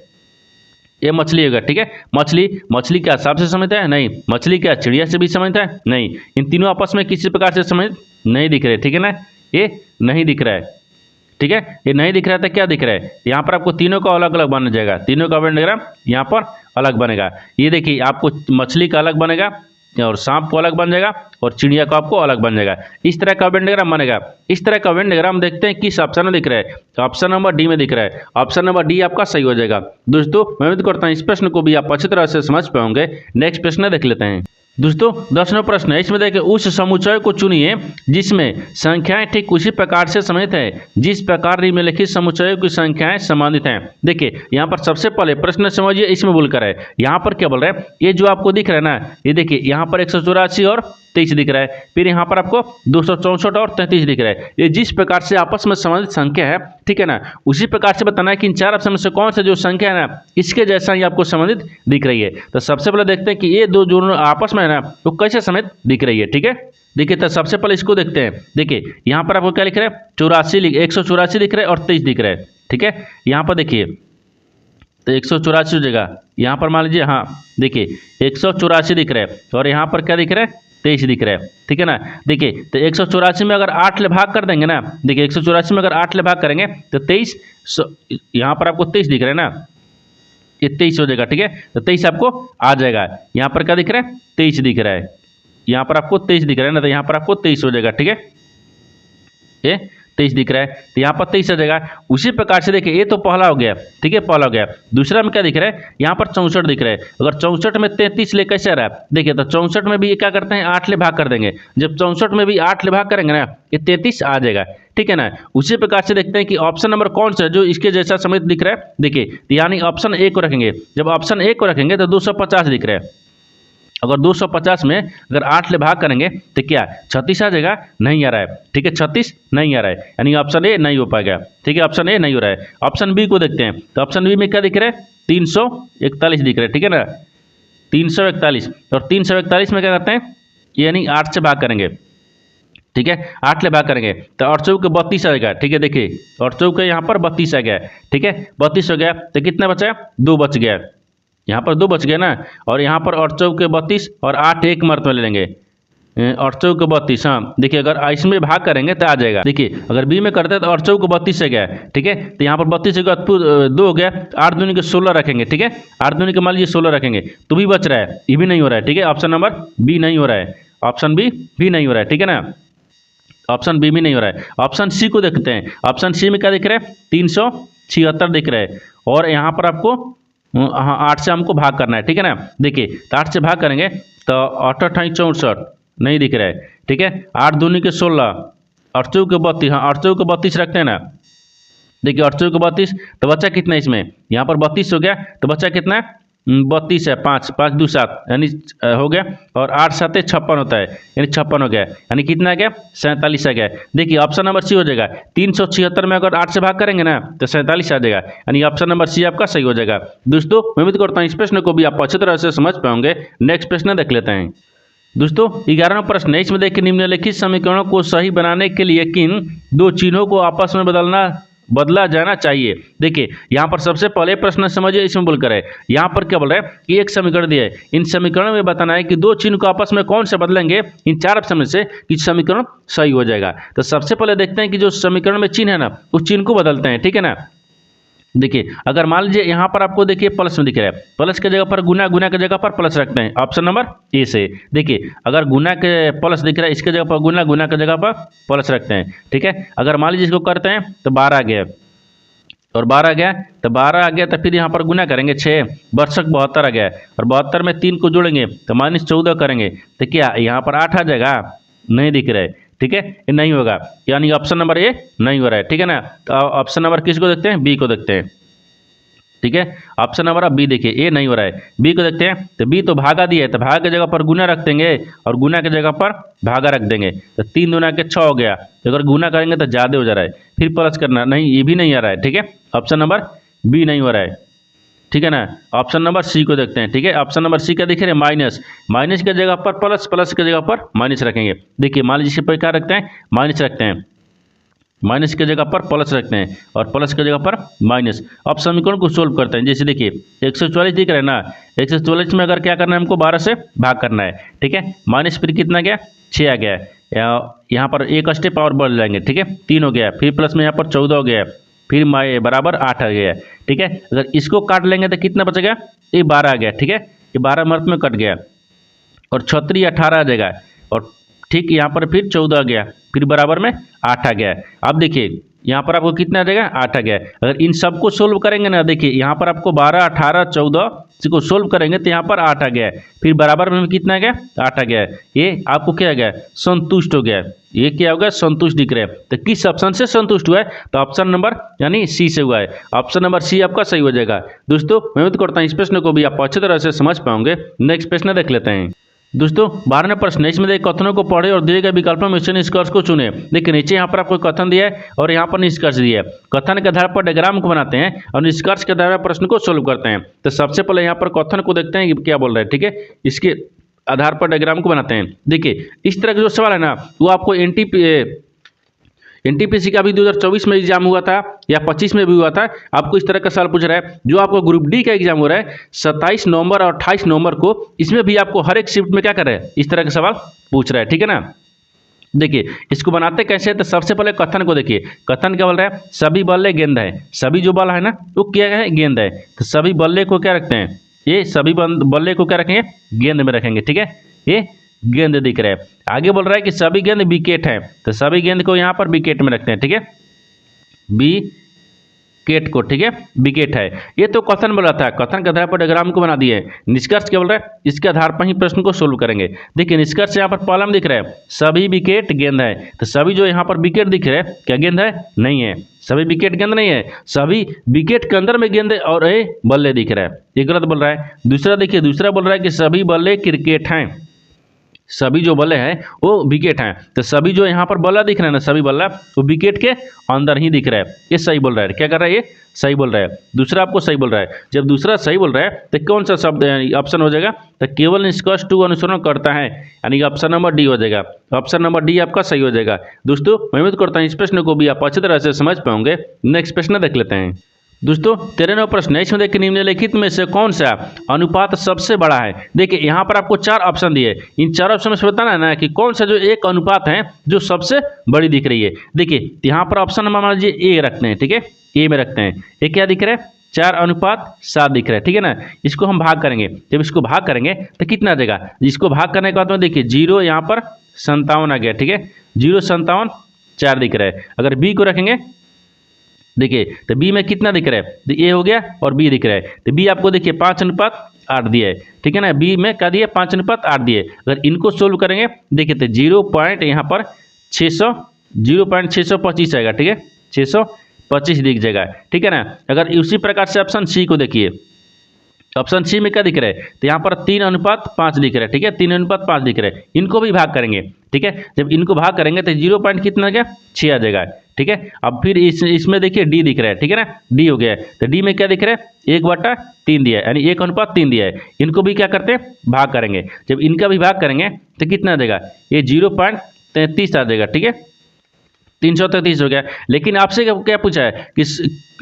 ये मछली होगा। ठीक है, मछली क्या सांप से समझता है? नहीं। मछली क्या चिड़िया से भी समझता है? नहीं। इन तीनों आपस में किसी प्रकार से समझ नहीं दिख रहे। ठीक है ना, ये नहीं दिख रहा है। ठीक है, ये नहीं दिख रहा था, क्या दिख रहा है? यहाँ पर आपको तीनों का अलग अलग बन जाएगा, तीनों का वेंडाग्राम यहाँ पर अलग बनेगा। ये देखिए आपको मछली का अलग बनेगा और सांप को अलग बन जाएगा और चिड़िया को आपको अलग बन जाएगा। इस तरह का वेंडाग्राम बनेगा। इस तरह का वेंडाग्राम देखते हैं किस ऑप्शन में दिख रहा है। तो ऑप्शन नंबर डी में दिख रहा है। ऑप्शन नंबर डी आपका सही हो जाएगा। दोस्तों मैं उम्मीद करता हूँ इस प्रश्न को भी आप अच्छी तरह से समझ पाओगे। नेक्स्ट प्रश्न देख लेते हैं। दोस्तों 10वां प्रश्न है, इसमें देखिए उस समुच्चय को चुनिए जिसमें संख्याएं ठीक उसी प्रकार से सम्मिलित है जिस प्रकार निम्नलिखित समुच्चयों की संख्याएं संबंधित हैं। देखिए यहाँ पर सबसे पहले प्रश्न समझिए, इसमें बोलकर है यहाँ पर क्या बोल रहा है? ये जो आपको दिख रहा है ना, ये देखिए यहाँ पर 184 और 23 दिख रहा है। फिर यहाँ पर आपको 264 और 33 दिख रहा है। ये जिस प्रकार से आपस में संबंधित संख्या है, ठीक है ना, उसी प्रकार से बताना है कि इन चार ऑप्शन में से कौन सा जो संख्या है ना इसके जैसा ही आपको संबंधित दिख रही है। तो सबसे पहले देखते हैं कि ये दो जो आपस में है ना वो कैसे संबंधित दिख रही है। ठीक है, देखिए तो सबसे पहले इसको देखते हैं। देखिए यहाँ पर आपको क्या लिख रहा है, 184 दिख रहा है और 23 दिख रहा है। ठीक है, यहाँ पर देखिए तो 184 हो जाएगा। यहाँ पर मान लीजिए, हाँ देखिए 184 दिख रहा है और यहाँ पर क्या दिख रहा है, 23 दिख रहा है। ठीक है ना, देखिए तो 184 में अगर 8 ले भाग कर देंगे ना, देखिए 184 में अगर 8 ले भाग करेंगे तो 23, यहाँ पर आपको 23 दिख रहा है ना, ये 23 हो जाएगा। ठीक है, तो 23 आपको आ जाएगा। यहाँ पर क्या दिख रहा है, 23 दिख रहा है। यहाँ पर आपको 23 दिख रहा है ना, तो यहाँ पर आपको 23 हो जाएगा। ठीक है, ये 23 दिख रहा है तो यहाँ पर 23 आ जाएगा। उसी प्रकार से देखिए ये तो पहला हो गया। ठीक है, पहला हो गया। दूसरा में क्या दिख रहा है, यहाँ पर 64 दिख रहा है। अगर 64 में 33 ले कैसे आ रहा है, देखिए तो 64 में भी ये क्या करते हैं, 8 ले भाग कर देंगे। जब 64 में भी 8 ले भाग करेंगे ना, ये 33 आ जाएगा। ठीक है ना, उसी प्रकार से देखते हैं कि ऑप्शन नंबर कौन सा है जो इसके जैसा समेत दिख रहा है। देखिए यानी ऑप्शन ए को रखेंगे। जब ऑप्शन ए को रखेंगे तो 250 दिख रहा है। अगर 250 में अगर 8 ले भाग करेंगे तो क्या 36 आ जाएगा, नहीं आ रहा है। ठीक है, 36 नहीं आ रहा है, यानी ऑप्शन ए नहीं हो पाएगा। ठीक है, ऑप्शन ए नहीं हो रहा है। ऑप्शन बी को देखते हैं, तो ऑप्शन बी में क्या दिख रहा है, 341 दिख रहा है। ठीक है ना, 341 और 341 में क्या करते हैं, यानी 8 से भाग करेंगे। ठीक है, 8 ले भाग करेंगे तो 8 चौके 32 आ जाएगा। ठीक है, देखिए 8 चौके यहाँ पर 32 आ गया। ठीक है, 32 हो गया तो कितना बचा, 2 बच गया। यहाँ पर 2 बच गए ना, और यहाँ पर 8 चौके 32 और 8 एक मर्त में ले लेंगे, 8 चौके 32। हाँ देखिए अगर इसमें भाग करेंगे तो आ जाएगा। देखिए अगर बी में करते हैं तो 8 चौके 32 से गया। ठीक है, तो यहाँ पर 32 से 2 हो गया, 8 दूनी के 16 रखेंगे। ठीक है, 8 दूनी के मान लीजिए 16 रखेंगे तो भी बच रहा है, ये भी नहीं हो रहा है। ठीक है, ऑप्शन नंबर बी नहीं हो रहा है, ऑप्शन बी भी नहीं हो रहा है। ठीक है ना, ऑप्शन बी भी नहीं हो रहा है। ऑप्शन सी को देखते हैं। ऑप्शन सी में क्या दिख रहा है, 376 दिख रहा है और यहाँ पर आपको हाँ 8 से हमको भाग करना है। ठीक है ना, देखिए तो 8 से भाग करेंगे तो 8 अट्ठाईस 64 नहीं दिख रहा है। ठीक है, 8 दूनी के 16, 8 चौके 32, हाँ 8 चौके 32 रखते हैं ना। देखिए 8 चौके 32 तो बच्चा कितना इसमें, यहाँ पर 32 हो गया तो बच्चा कितना 32 है, 5 5 2 7 यानी हो गया, और 8 7 56 होता है, यानी 56 हो गया, यानी कितना आ गया 47 आ गया। देखिए ऑप्शन नंबर सी हो जाएगा। 376 में अगर 8 से भाग करेंगे ना तो 47 आ जाएगा, यानी ऑप्शन नंबर सी आपका सही हो जाएगा। दोस्तों मैं उम्मीद करता हूँ इस प्रश्न को भी आप अच्छी तरह से समझ पाओगे। नेक्स्ट प्रश्न देख लेते हैं। दोस्तों 11वां प्रश्न है, इसमें देखिए निम्नलिखित समीकरणों को सही बनाने के लिए किन दो चिन्हों को आपस में बदला जाना चाहिए। देखिए यहाँ पर सबसे पहले प्रश्न समझिए, इसमें बोलकर है यहाँ पर क्या बोल रहा है कि एक समीकरण दिया है, इन समीकरणों में बताना है कि दो चिन्ह को आपस में कौन से बदलेंगे इन चार ऑप्शन में से कि समीकरण सही हो जाएगा। तो सबसे पहले देखते हैं कि जो समीकरण में चिन्ह है ना उस चिन्ह को बदलते हैं। ठीक है ना, देखिए अगर मान लीजिए यहाँ पर आपको देखिए प्लस में दिख रहा है, प्लस के जगह पर गुना, गुना के जगह पर प्लस रखते हैं, ऑप्शन नंबर ए से। देखिए अगर गुना के प्लस दिख रहा है, इसके जगह पर गुना, गुना के जगह पर प्लस रखते हैं। ठीक है, अगर मान लीजिए इसको करते हैं तो 12 आ गया, और 12 आ गया तो 12 आ गया तो फिर यहाँ पर गुना करेंगे 6 बरसक 72 आ गया, और 72 में 3 को जोड़ेंगे तो -14 करेंगे तो क्या यहाँ पर 8 आ जाएगा, नहीं दिख रहा है। ठीक है, ये नहीं होगा, यानी ऑप्शन नंबर ए नहीं हो रहा है। ठीक है ना, तो ऑप्शन नंबर किसको देखते हैं, बी को देखते हैं। ठीक है, ऑप्शन नंबर अब बी देखिए, ए नहीं हो रहा है, बी को देखते हैं। तो बी तो भागा दिया है, तो भागा की जगह पर गुना रख देंगे और गुना की जगह पर भागा रख देंगे, तो 3 दूना के 6 हो गया। तो अगर गुना करेंगे तो ज़्यादा हो जा रहा है, फिर प्लस करना, नहीं ये भी नहीं आ रहा है। ठीक है, ऑप्शन नंबर बी नहीं हो रहा है। ठीक है ना, ऑप्शन नंबर सी को देखते हैं। ठीक है, ऑप्शन नंबर सी क्या दिख रहे हैं, माइनस, माइनस की जगह पर प्लस, प्लस की जगह पर माइनस रखेंगे। देखिए मान लीजिए पर क्या रखते हैं, माइनस रखते हैं, माइनस की जगह पर प्लस रखते हैं और प्लस की जगह पर माइनस। अब समीकरण को सोल्व करते हैं। जैसे देखिए 144 दिख रहा है ना, 144 में अगर क्या करना है हमको 12 से भाग करना है। ठीक है, माइनस फिर कितना गया 6 आ गया, यहाँ पर एक स्टेप और बढ़ जाएंगे। ठीक है, 3 हो गया, फिर प्लस में यहाँ पर 14 हो गया, फिर बराबर 8 आ गया। ठीक है, अगर इसको काट लेंगे तो कितना बचेगा, ये 12 आ गया। ठीक है, ये 12 मर्द में कट गया और 36 18 आ जाएगा, और ठीक यहाँ पर फिर 14 आ गया, फिर बराबर में 8 आ गया। अब देखिए यहाँ पर आपको कितना आ जाएगा, 8 आ गया। अगर इन सबको सोल्व करेंगे ना, देखिए यहाँ पर आपको 12 18 14 इसको सोल्व करेंगे तो यहाँ पर 8 आ गया, फिर बराबर में कितना आ गया, 8 आ गया। ये आपको क्या आ गया, संतुष्ट हो गया। ये क्या हो गया, संतुष्ट दिख रहा है। तो किस ऑप्शन से संतुष्ट हुआ है, तो ऑप्शन नंबर यानी सी से हुआ है। ऑप्शन नंबर सी आपका सही हो जाएगा। दोस्तों मैं उम्मीद करता हूँ इस प्रश्न को भी आप अच्छी तरह से समझ पाओगे। नेक्स्ट प्रश्न देख लेते हैं। दोस्तों 12वां प्रश्न है, इसमें देखिए कथनों को पढ़े और दिए गए विकल्पों में से निष्कर्ष को चुने। देखिए नीचे यहाँ पर आपको कथन दिया है और यहाँ पर निष्कर्ष दिया है। कथन के आधार पर डायग्राम को बनाते हैं और निष्कर्ष के आधार पर प्रश्न को सोल्व करते हैं। तो सबसे पहले यहाँ पर कथन को देखते हैं कि क्या बोल रहा है, ठीक है, इसके आधार पर डायग्राम को बनाते हैं। देखिए इस तरह का जो सवाल है ना वो आपको एनटीपीसी का भी 2024 में एग्जाम हुआ था या 25 में भी हुआ था। आपको इस तरह का सवाल पूछ रहा है। जो आपको ग्रुप डी का एग्जाम हो रहा है 27 नवंबर और 28 नवंबर को, इसमें भी आपको हर एक शिफ्ट में क्या कर रहा है, इस तरह का सवाल पूछ रहा है, ठीक है ना। देखिए इसको बनाते कैसे, तो सबसे पहले कथन को देखिए। कथन क्या बोल रहा है, सभी बल्ले गेंद है। सभी जो बल है ना वो क्या है, गेंद है। तो सभी बल्ले को क्या रखते हैं, ये सभी बल्ले को क्या रखेंगे, गेंद में रखेंगे, ठीक है। ये गेंद दिख रहा है। आगे बोल रहा है कि सभी गेंद विकेट हैं, तो सभी गेंद को यहाँ पर विकेट में रखते हैं, ठीक है, विकेट को, ठीक है, विकेट है। ये तो कथन बोला था, कथन के आधार पर डायग्राम को बना दिए। निष्कर्ष क्या बोल रहा है, इसके आधार पर ही प्रश्न को सोल्व करेंगे। देखिए निष्कर्ष यहाँ पर पहला में दिख रहा है सभी विकेट गेंद है। तो सभी जो यहाँ पर विकेट दिख रहे हैं क्या गेंद है, नहीं है, सभी विकेट गेंद नहीं है। सभी विकेट के अंदर में गेंद और ये बल्ले दिख रहा है, ये गलत बोल रहा है। दूसरा देखिए, दूसरा बोल रहा है कि सभी बल्ले क्रिकेट हैं। सभी जो बल्ले हैं वो विकेट हैं। तो सभी जो यहाँ पर बल्ला दिख रहा है ना, सभी बल्ला वो विकेट के अंदर ही दिख रहा है। ये सही बोल रहा है, क्या कर रहा है, ये सही बोल रहा है। दूसरा आपको सही बोल रहा है। जब दूसरा सही बोल रहा है तो कौन सा शब्द ऑप्शन हो जाएगा, तो केवल निष्कर्ष टू अनुसरण करता है, यानी ऑप्शन नंबर डी हो जाएगा। ऑप्शन नंबर डी आपका सही हो जाएगा। दोस्तों मैं उम्मीद करता हूँ इस प्रश्न को भी आप अच्छी तरह से समझ पाओगे। नेक्स्ट प्रश्न देख लेते हैं। दोस्तों 13वां प्रश्न है, इसमें देखिए निम्नलिखित में से कौन सा अनुपात सबसे बड़ा है। देखिए यहाँ पर आपको 4 ऑप्शन दिए। इन 4 ऑप्शन में से बताना है ना कि कौन सा जो एक अनुपात है जो सबसे बड़ी दिख रही है। देखिए यहाँ पर ऑप्शन नंबर मान लीजिए ए रखते हैं, ठीक है, ए में रखते हैं। ये क्या दिख रहा है, 4:7 दिख रहा है, ठीक है ना। इसको हम भाग करेंगे, जब इसको भाग करेंगे तो कितना देगा, इसको भाग करने के बाद में देखिए 0 यहाँ पर 57 आ गया, ठीक है, 0.57 4 दिख रहा है। अगर बी को रखेंगे देखिए तो बी में कितना दिख रहा है, तो ए हो गया और बी दिख रहा है। तो बी आपको देखिए 5:8 दिया है, ठीक है ना। बी में क्या दिया, 5:8 दिए। अगर इनको सोल्व करेंगे देखिए तो 0.625 आएगा, ठीक है, 625 दिख जाएगा, ठीक है ना। अगर उसी प्रकार से ऑप्शन सी को देखिए, ऑप्शन सी में क्या दिख रहा है, तो यहाँ पर 3:5 दिख रहा है, ठीक है, 3:5 दिख रहा है। इनको भी भाग करेंगे, ठीक है, जब इनको भाग करेंगे तो 0 पॉइंट कितना आ गया, 6 आ जाएगा, ठीक है। अब फिर इसमें देखिए डी दिख रहा है, ठीक है ना, डी हो गया है। तो डी में क्या दिख रहा है, 1/3 दिया है, यानी 1:3 दिया है। इनको भी क्या करते हैं, भाग करेंगे। जब इनका भी भाग करेंगे तो कितना देगा, ये 0.33 आ जाएगा, ठीक है, 333 हो गया। लेकिन आपसे क्या पूछा है कि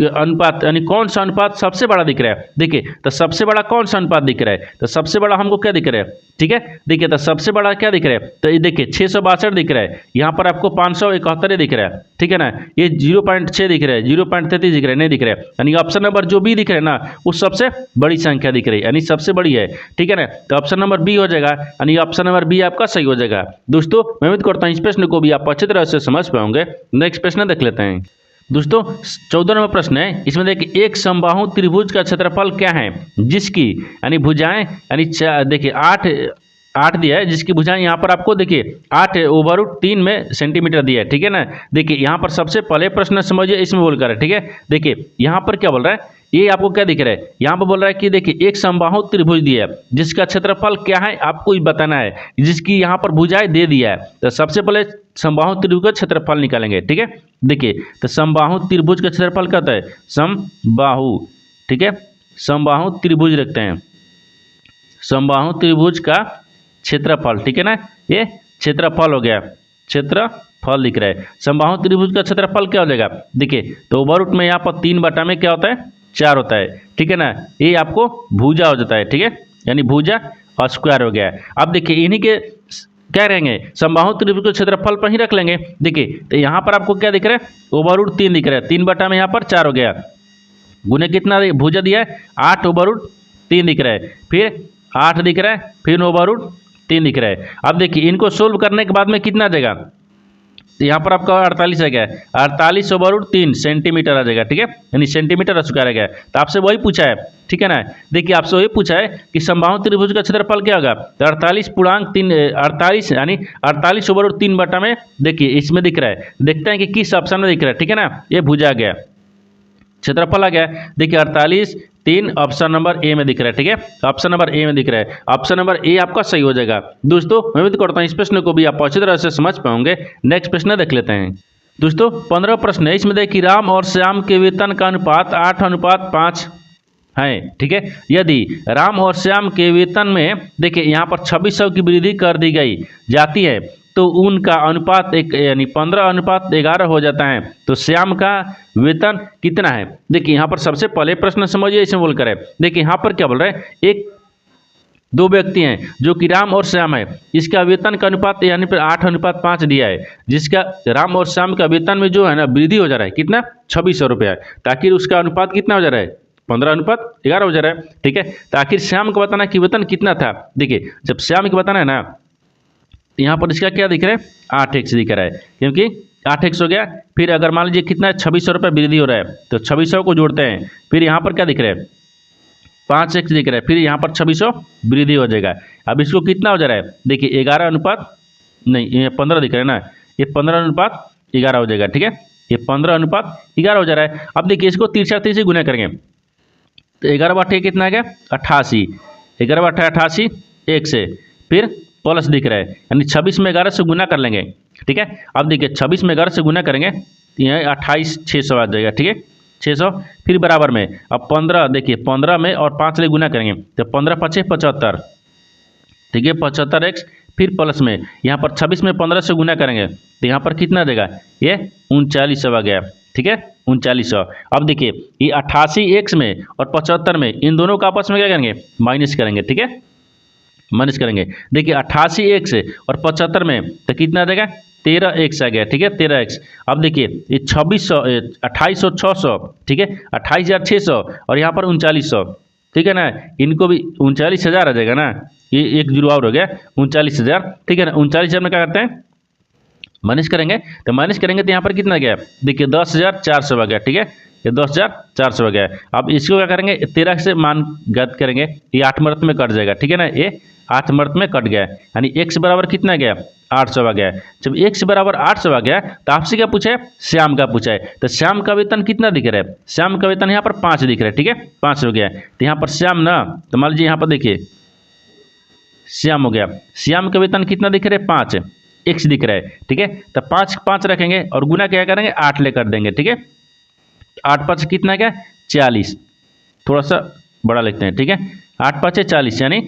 अनुपात यानी कौन सा अनुपात सबसे बड़ा दिख रहा है। देखिए तो सबसे बड़ा कौन सा अनुपात दिख रहा है, तो सबसे बड़ा हमको क्या दिख रहा है, ठीक है। देखिए तो सबसे बड़ा क्या दिख रहा है, तो ये देखिए 662 दिख रहा है। यहाँ पर आपको 571 दिख रहा है, ठीक है ना। ये 0.6 दिख रहा है, 0.33 दिख रहा है, नहीं दिख रहा है। यानी ऑप्शन नंबर जो बी दिख रहा है ना वो सबसे बड़ी संख्या दिख रही है, यानी सबसे बड़ी है, ठीक है ना। तो ऑप्शन नंबर बी हो जाएगा, यानी ऑप्शन नंबर बी आपका सही हो जाएगा। दोस्तों मैं उम्मीद करता हूँ इस प्रश्न को भी आप अच्छी तरह से समझ पाओगे। नेक्स्ट प्रश्न देख लेते हैं। दोस्तों 14वां प्रश्न है, इसमें देखिए एक समबाहु त्रिभुज का क्षेत्रफल क्या है जिसकी यानी भुजाएं यानी देखिए 8 दिया है, जिसकी भुजाएं यहाँ पर आपको देखिए 8/3 में सेंटीमीटर दिया है, ठीक है ना। देखिए यहाँ पर सबसे पहले प्रश्न समझिए, इसमें बोलकर है, ठीक है। देखिए यहाँ पर क्या बोल रहा है, ये आपको क्या दिख रहा है, यहाँ पर बोल रहा है कि देखिए एक समबाहु त्रिभुज दिया है जिसका क्षेत्रफल क्या है आपको ही बताना है, जिसकी यहाँ पर भुजाएं दे दिया है। तो सबसे पहले समबाहु त्रिभुज का क्षेत्रफल निकालेंगे, ठीक है। देखिए तो समबाहु त्रिभुज का क्षेत्रफल क्या होता है, समबाहु, ठीक है, समबाहु त्रिभुज रखते हैं, समबाहु त्रिभुज का क्षेत्रफल, ठीक है ना। ये क्षेत्रफल हो गया, क्षेत्रफल दिख रहा है। समबाहु त्रिभुज का क्षेत्रफल क्या हो जाएगा, देखिए तो ओवर रूट में यहाँ पर 3 में क्या होता है, 4 होता है, ठीक है ना। ये आपको भुजा हो जाता है, ठीक है, यानी भुजा और स्क्वायर हो गया है। अब देखिए इन्हीं के क्या रहेंगे, समबाहु त्रिभुज को क्षेत्रफल पर ही रख लेंगे। देखिए तो यहाँ पर आपको क्या दिख रहा है, ओवर रूट 3 दिख रहा है, 3 में यहाँ पर 4 हो गया, गुने कितना भुजा दिया है, 8/3 दिख रहा है, फिर 8 दिख रहा है, फिर ओवर रूट 3 दिख रहा है। अब देखिए इनको सोल्व करने के बाद में कितना आ जाएगा, तो यहाँ पर आपका 48 आ गया, 48/3 सेंटीमीटर आ जाएगा, ठीक है, यानी सेंटीमीटर स्क्वायर आ गया। तो आपसे वही पूछा है, ठीक है ना। देखिए आपसे वही पूछा है कि समबाहु त्रिभुज का क्षेत्रफल क्या होगा, तो 48 यानी 48/3 में देखिए इसमें दिख रहा है, देखते हैं कि किस ऑप्शन में दिख रहा है, ठीक है ना। ये भुजा आ गया, क्षेत्रफल आ गया। देखिए 48 3 ऑप्शन नंबर ए में दिख रहा है। ठीक है, ऑप्शन नंबर ए में दिख रहा है। ऑप्शन नंबर ए आपका सही हो जाएगा। दोस्तों मैं उम्मीद करता हूँ इस प्रश्न को भी आप अच्छी तरह से समझ पाओगे। नेक्स्ट प्रश्न देख लेते हैं। दोस्तों 15 प्रश्न है, इसमें देखिए राम और श्याम के वेतन का अनुपात 8:5 है। ठीक है, यदि राम और श्याम के वेतन में देखिए यहाँ पर 2600 की वृद्धि कर दी गई जाती है तो उनका अनुपात एक यानी 15:11 हो जाता है। तो श्याम का वेतन कितना है? देखिए यहाँ पर सबसे पहले प्रश्न समझिए, इसे बोल कर है। देखिए यहाँ पर क्या बोल रहे हैं, दो व्यक्ति हैं जो कि राम और श्याम है, इसका वेतन का अनुपात यानी पर 8:5 दिया है, जिसका राम और श्याम का वेतन में जो है ना वृद्धि हो जा रहा है कितना 2600 रुपया, ताकि उसका अनुपात कितना हो जा रहा है 15:11 हो जा रहा है। ठीक है, तो आखिर श्याम को बताना कि वेतन कितना था। देखिए जब श्याम को बताना है ना, यहाँ पर इसका क्या दिख रहा है 8x दिख रहा है, क्योंकि 8x हो गया। फिर अगर मान लीजिए कितना 2600 रुपये वृद्धि हो रहा है तो 2600 को जोड़ते हैं, फिर यहाँ पर क्या दिख रहा है 5x दिख रहा है, फिर यहाँ पर 2600 वृद्धि हो जाएगा। अब इसको कितना हो जा रहा है, देखिए 15 दिख रहा है ना, ये 15:11 हो जाएगा। ठीक है, ये 15:11 हो जा रहा है। अब देखिए इसको 3 से गुना करेंगे तो 11/8 कितना आ गया 88, 11/88 1 से, फिर प्लस दिख रहा है, यानी 26 में 11 से गुना कर लेंगे। ठीक है, अब देखिए 26 में 11 से गुना करेंगे तो यहाँ 28,600 आ जाएगा। ठीक है, 600, फिर बराबर में अब 15, देखिए 15 में और 5 से गुना करेंगे तो 15×5 = 75। ठीक है, 75x, फिर प्लस में यहाँ पर 26 में 15 से गुना करेंगे तो यहाँ पर कितना देगा, ये 3900 आ गया। ठीक है, 3900। अब देखिए ये 88x में और 75 में, इन दोनों का आपस में क्या करेंगे माइनस करेंगे। ठीक है, माइनस करेंगे। देखिए 88x और 75 में तो कितना देगा 13x आ गया। ठीक है, 13x। अब देखिए ये 2800 600, ठीक है 28,600 और यहाँ पर 3900। ठीक है ना, इनको भी 39,000 आ जाएगा ना, ये एक जीरो और हो गया 39,000। ठीक है ना, 39,000 में क्या करते हैं माइनस करेंगे, तो माइनस करेंगे तो यहाँ पर कितना गया, देखिए 10,400 आ गया। ठीक है, ये 10,400 आ गया। अब इसको क्या करेंगे 13 से मान ज्ञात करेंगे, ये 8 मर्त में कट जाएगा। ठीक है ना, ये 8 मर्त में कट गया, यानी x बराबर कितना गया 800 आ गया। जब x बराबर 800 आ गया तो आपसे क्या पूछा है, श्याम का पूछा है। तो श्याम का वेतन कितना दिख रहा है, श्याम का वेतन यहाँ पर 5 दिख रहा है। ठीक है, 5 हो गया। तो यहाँ पर श्याम ना, तो मान लीजिए यहाँ पर देखिए श्याम हो गया, श्याम का वेतन कितना दिख रहा है 5, x दिख रहा है। ठीक है, तो 5 रखेंगे और गुना क्या करेंगे 8 लेकर देंगे। ठीक है, 8×5 कितना क्या 40, थोड़ा सा बड़ा लिखते हैं। ठीक है, 8×5 = 40, यानी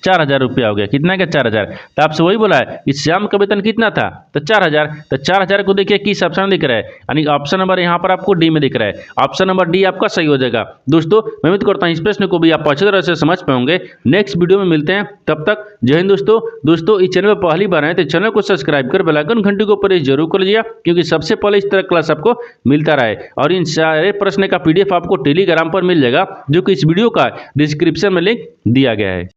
4,000 रुपया हो गया। कितना क्या 4,000। तो आपसे वही बोला है कि श्याम का वेतन कितना था, तो 4,000। तो 4,000 को देखिए किस ऑप्शन में दिख रहा है, यानी ऑप्शन नंबर यहाँ पर आपको डी में दिख रहा है। ऑप्शन नंबर डी आपका सही हो जाएगा। दोस्तों मैं उम्मीद करता हूँ इस प्रश्न को भी आप अच्छी तरह से समझ पाओगे। नेक्स्ट वीडियो में मिलते हैं, तब तक जय हिंद। दोस्तों इस चैनल पर पहली बार आए तो चैनल को सब्सक्राइब कर बेल आइकन घंटी को प्रेस जरूर कर लीजिए, क्योंकि सबसे पहले इस तरह क्लास आपको मिलता रहे। और इन सारे प्रश्न का PDF आपको टेलीग्राम पर मिल जाएगा, जो कि इस वीडियो का डिस्क्रिप्शन में लिंक दिया गया है।